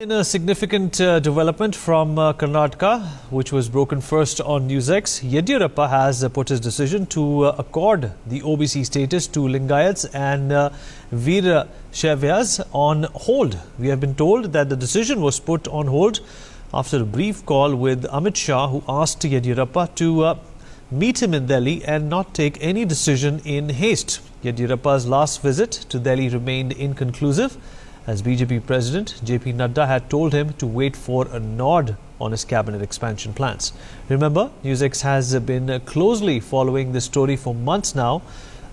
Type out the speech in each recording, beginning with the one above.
In a significant development from Karnataka, which was broken first on NewsX, Yediyurappa has put his decision to accord the OBC status to Lingayats and B.S.Yas on hold. We have been told that the decision was put on hold after a brief call with Amit Shah, who asked Yediyurappa to meet him in Delhi and not take any decision in haste. Yediyurappa's last visit to Delhi remained inconclusive, as BJP President J.P. Nadda had told him to wait for a nod on his cabinet expansion plans. Remember, NewsX has been closely following this story for months now,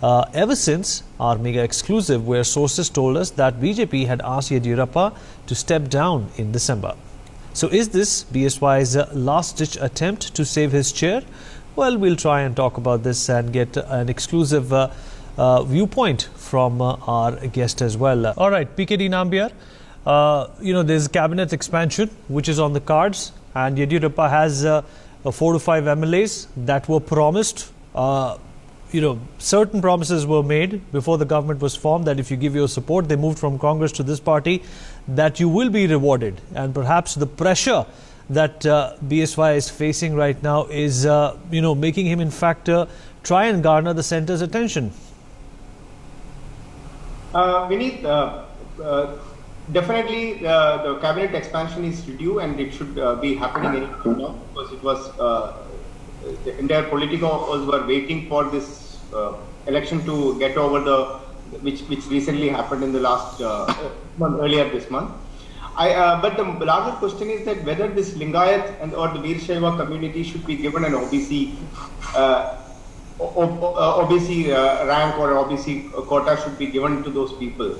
ever since our mega exclusive, where sources told us that BJP had asked Yediyurappa to step down in December. So is this BSY's last-ditch attempt to save his chair? Well, we'll try and talk about this and get an exclusive viewpoint from our guest as well. All right, PKD Nambiar, there's cabinet expansion which is on the cards, and Yediyurappa has 4 to 5 MLAs that were promised. Certain promises were made before the government was formed that if you give your support, they moved from Congress to this party, that you will be rewarded. And perhaps the pressure that BSY is facing right now is, making him in fact try and garner the centre's attention. Vineet, definitely the cabinet expansion is due, and it should be happening any time now, because it was the entire politicos were waiting for this election to get over which recently happened in the last month, earlier this month. But the larger question is that whether this Lingayat or the B.S.Y community should be given an OBC rank or OBC quota should be given to those people.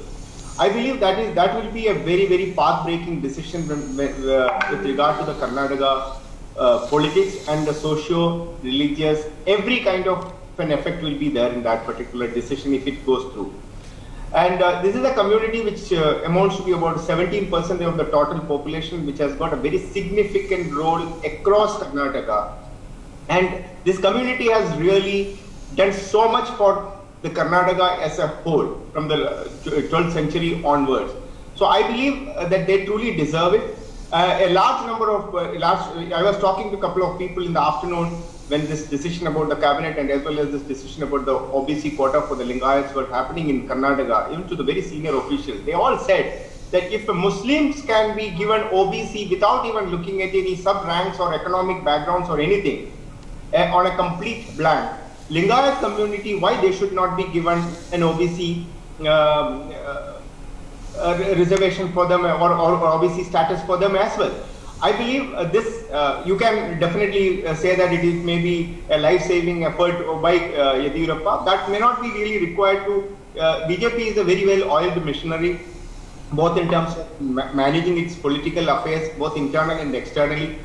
I believe that will be a very, very path-breaking decision with regard to the Karnataka politics and the socio-religious. Every kind of an effect will be there in that particular decision if it goes through. And this is a community which amounts to be about 17% of the total population, which has got a very significant role across Karnataka. And this community has really done so much for the Karnataka as a whole from the 12th century onwards. So I believe that they truly deserve it. A large number of, I was talking to a couple of people in the afternoon when this decision about the cabinet and as well as this decision about the OBC quota for the Lingayats were happening in Karnataka, even to the very senior officials. They all said that if the Muslims can be given OBC without even looking at any sub-ranks or economic backgrounds or anything, on a complete blank, Lingayat community, why they should not be given an OBC reservation for them or OBC status for them as well. I believe this, you can definitely say that it is maybe a life-saving effort by Yediyurappa. That may not be really required to, BJP is a very well-oiled machinery, both in terms of managing its political affairs, both internal and externally.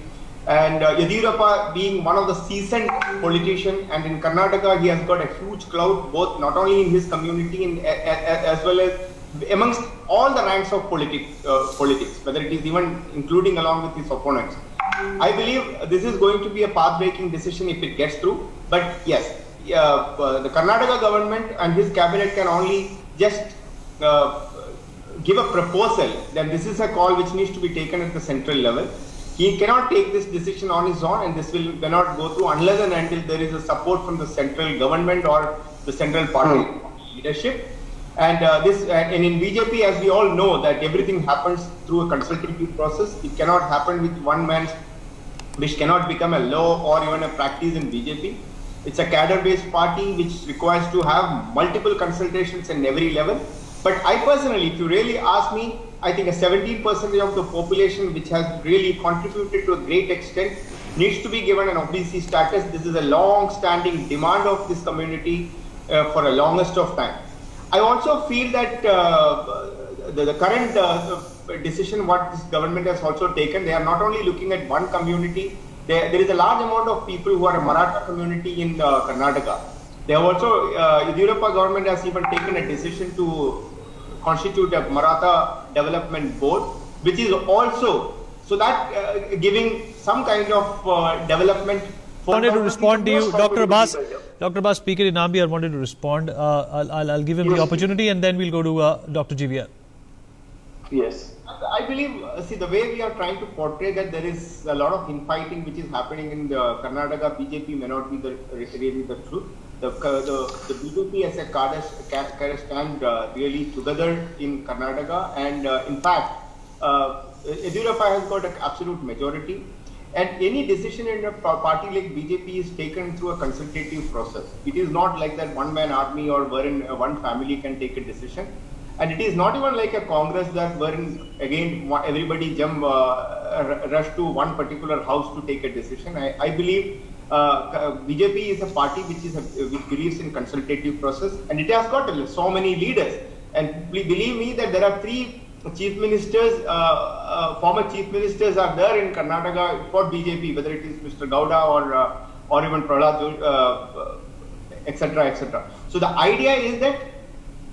And Yediyurappa being one of the seasoned politicians, and in Karnataka he has got a huge clout, both not only in his community and, as well as amongst all the ranks of politics, whether it is even including along with his opponents. I believe this is going to be a path-breaking decision if it gets through. But yes, the Karnataka government and his cabinet can only just give a proposal that this is a call which needs to be taken at the central level. He cannot take this decision on his own, and this will cannot go through unless and until there is a support from the central government or the central party leadership. And and in BJP, as we all know, that everything happens through a consultative process. It cannot happen with one man's wish, cannot become a law or even a practice in BJP. It's a cadre-based party which requires to have multiple consultations in every level. But I personally, if you really ask me, I think a 17% of the population which has really contributed to a great extent needs to be given an OBC status. This is a long-standing demand of this community for a longest of time. I also feel that the current decision what this government has also taken, they are not only looking at one community. There is a large amount of people who are a Maratha community in Karnataka. They have also, Yediyurappa government has even taken a decision to constitute a Maratha development board, which is also, so that giving some kind of development. I wanted to respond to you, Dr. Abbas. Dr. Abbas, Speaker in Nambiar wanted to respond. I'll give him the opportunity, and then we'll go to Dr. GVR. Yes. I believe, see, the way we are trying to portray that there is a lot of infighting which is happening in the Karnataka BJP may not be really the truth. The BJP as a cadre stand really together in Karnataka, and in fact, Yediyurappa has got an absolute majority. And any decision in a party like BJP is taken through a consultative process. It is not like that one-man army or wherein one family can take a decision. And it is not even like a Congress that wherein again everybody rush to one particular house to take a decision. I believe BJP is a party which believes in consultative process, and it has got so many leaders. And believe me that there are 3 chief ministers, former chief ministers are there in Karnataka for BJP, whether it is Mr. Gowda or even Prahlad, etc., etc. So the idea is that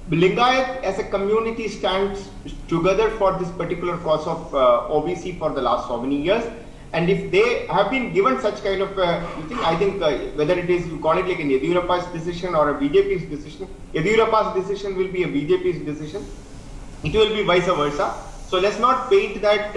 Lingayat as a community stands together for this particular cause of OBC for the last so many years. And if they have been given such kind of thing, I think whether it is, you call it like an Yediyurappa's decision or a BJP's decision, Yediyurappa's decision will be a BJP's decision. It will be vice versa. So let's not paint that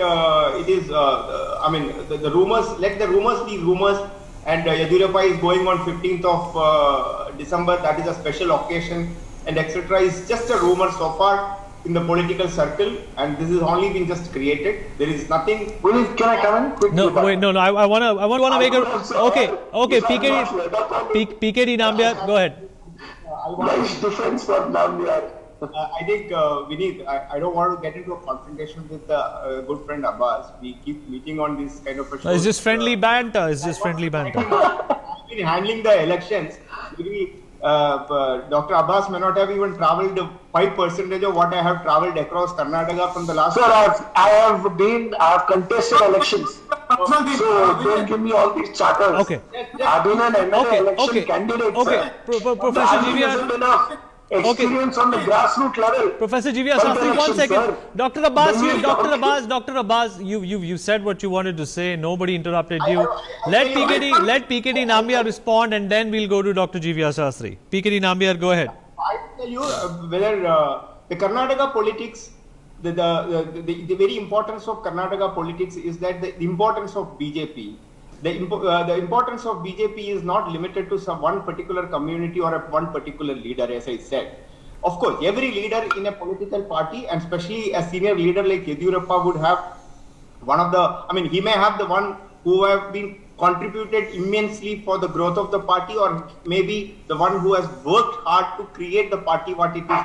it is, the rumors, let the rumors be rumors, and Yediyurappa is going on 15th of December, that is a special occasion, and etc. is just a rumor so far in the political circle, and this is only been just created. There is nothing. Can I come in quickly? No, wait, no. I want to make a. Okay. PKD Nambiar, go ahead. Nice defense for Nambiar. I think Vineet, I don't want to get into a confrontation with a good friend Abbas. We keep meeting on this kind of a show. It's just friendly banter. I've been handling the elections. Maybe Dr. Abbas may not have even travelled 5% of what I have travelled across Karnataka from the last. Sir, I have contested elections. So don't give me all these charters. Okay. I've been an MLA election candidate. Okay. Professor GVR. Experience on the grassroots level. Professor GVR Sastry, 1 second. Dr. Abbas, you said what you wanted to say. Nobody interrupted you. Let PKD Nambiar respond, and then we'll go to Dr. GVR Sastry. PKD Nambiar, go ahead. I tell you whether the Karnataka politics, the very importance of Karnataka politics is that the importance of BJP. The importance of BJP is not limited to one particular community or one particular leader, as I said. Of course, every leader in a political party, and especially a senior leader like Yediyurappa, would have he may have the one who have been contributed immensely for the growth of the party, or maybe the one who has worked hard to create the party what it is.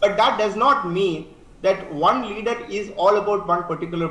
But that does not mean that one leader is all about one particular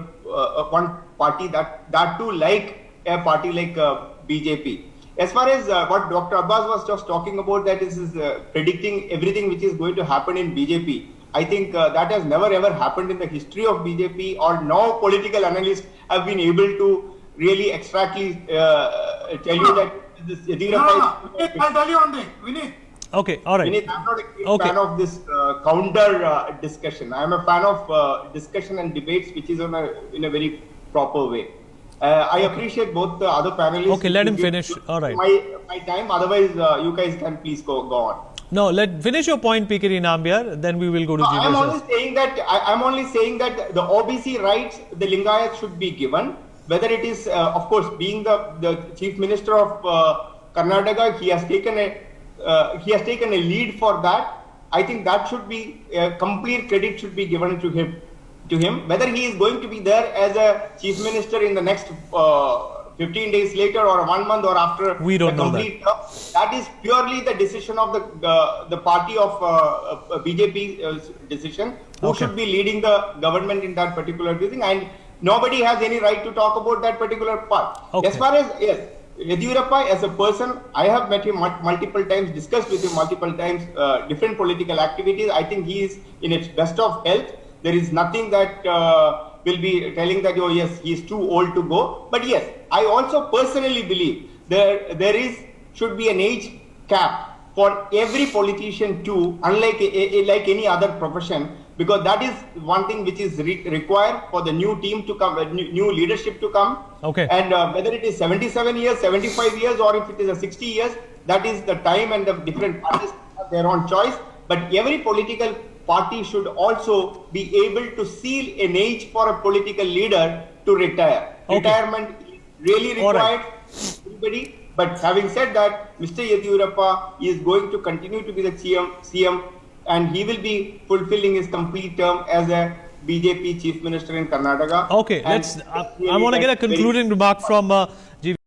one party, that too like a party like BJP. As far as what Dr. Abbas was just talking about, that is predicting everything which is going to happen in BJP. I think that has never ever happened in the history of BJP, or no political analysts have been able to really extractly tell you that this Yediyurappa I'll tell you one thing, Vineet. Okay, all right. Vineet, I'm not a fan of this counter discussion. I am a fan of discussion and debates which is in a very proper way. I appreciate both the other panelists. Okay, let him finish. All right. My time. Otherwise, you guys can please go on. No, finish your point, PKD Nambiar. Then we will go to GVR. I'm only saying that the OBC rights, the Lingayats should be given. Whether it is, of course, being the chief minister of Karnataka, he has taken a lead for that. I think that should be complete credit should be given to him. Whether he is going to be there as a chief minister in the next 15 days later, or 1 month, or after we don't know that. That is purely the decision of the party of BJP decision, who should be leading the government in that particular thing, and nobody has any right to talk about that particular part. Okay. As far as Yediyurappa as a person, I have met him multiple times, discussed with him multiple times, different political activities. I think he is in its best of health. There is nothing that will be telling that, oh yes, he is too old to go. But yes, I also personally believe there should be an age cap for every politician too, unlike like any other profession, because that is one thing which is required for the new team to come, new leadership to come. Okay. And whether it is 77 years, 75 years, or if it is a 60 years, that is the time, and the different parties have their own choice. But every political party should also be able to seal an age for a political leader to retire. Okay. Retirement is really required for everybody. But having said that, Mr. Yediyurappa is going to continue to be the CM, and he will be fulfilling his complete term as a BJP Chief Minister in Karnataka. Okay, And I want to get a concluding remark from